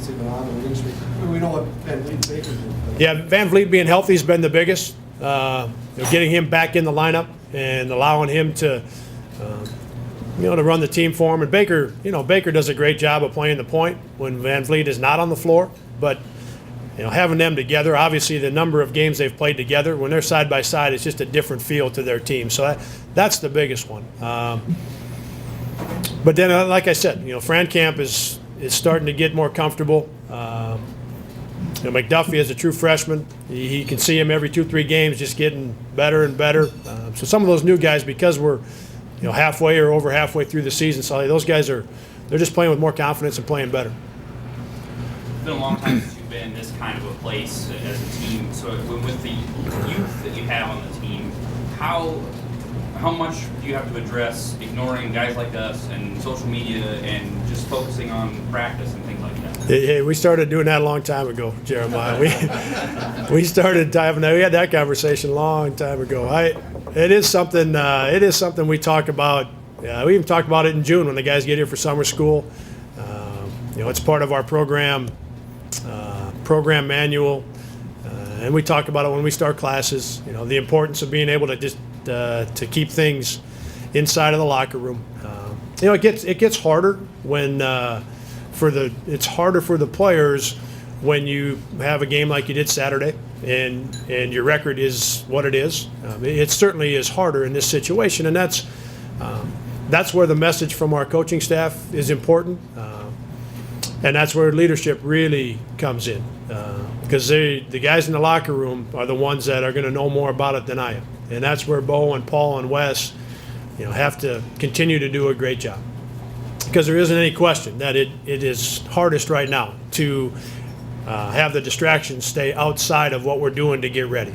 since they've been on the winning streak. I mean, we know what Van Vliet and Baker did. Yeah, Van Vliet being healthy has been the biggest. Getting him back in the lineup and allowing him to, to run the team for him. And Baker, Baker does a great job of playing the point when Van Vliet is not on the floor. But having them together, obviously the number of games they've played together, when they're side by side, it's just a different feel to their team. So that's the biggest one. But then, like I said, Fran Camp is starting to get more comfortable. McDuffie is a true freshman. He can see him every 2-3 games, just getting better and better. So some of those new guys, because we're halfway or over halfway through the season, so those guys they're just playing with more confidence and playing better. It's been a long time since you've been in this kind of a place as a team. So with the youth that you have on the team, how much do you have to address ignoring guys like us and social media and just focusing on practice and things like that? Hey, we started doing that a long time ago, Jeremiah. We started having that. We had that conversation a long time ago. It is something. It is something we talk about. We even talked about it in June when the guys get here for summer school. It's part of our program manual, and we talk about it when we start classes. The importance of being able to just to keep things inside of the locker room. It gets harder when it's harder for the players when you have a game like you did Saturday and your record is what it is. It certainly is harder in this situation, and that's where the message from our coaching staff is important, and that's where leadership really comes in, because the guys in the locker room are the ones that are going to know more about it than I am, and that's where Bo and Paul and Wes have to continue to do a great job. Because there isn't any question that it is hardest right now to have the distractions stay outside of what we're doing to get ready.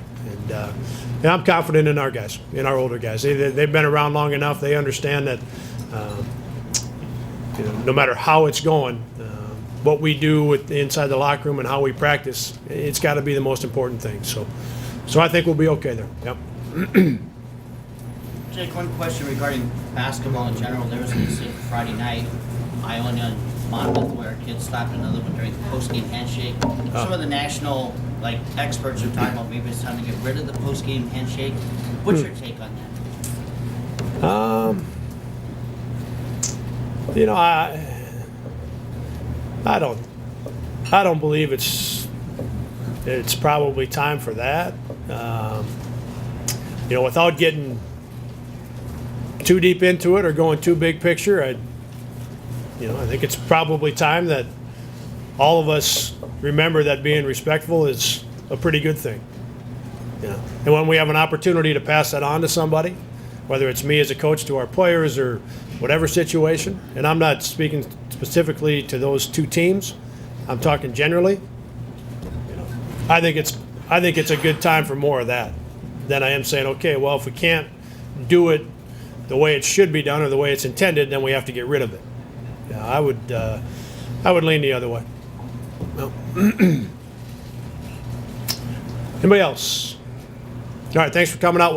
And I'm confident in our guys, in our older guys. They've been around long enough. They understand that no matter how it's going, what we do inside the locker room and how we practice, it's got to be the most important thing. So I think we'll be okay there. Yep. Jake, one question regarding basketball in general. There was an incident Friday night, Ionia and Monmouth, where a kid slapped another one during the post-game handshake. Some of the national experts are talking about maybe it's time to get rid of the post-game handshake. What's your take on that? I don't believe it's probably time for that. Without getting too deep into it or going too big picture, I think it's probably time that all of us remember that being respectful is a pretty good thing. And when we have an opportunity to pass that on to somebody, whether it's me as a coach to our players or whatever situation, and I'm not speaking specifically to those two teams, I'm talking generally. I think it's a good time for more of that than I am saying, okay, well, if we can't do it the way it should be done or the way it's intended, then we have to get rid of it. I would lean the other way. No. Anybody else? All right, thanks for coming out.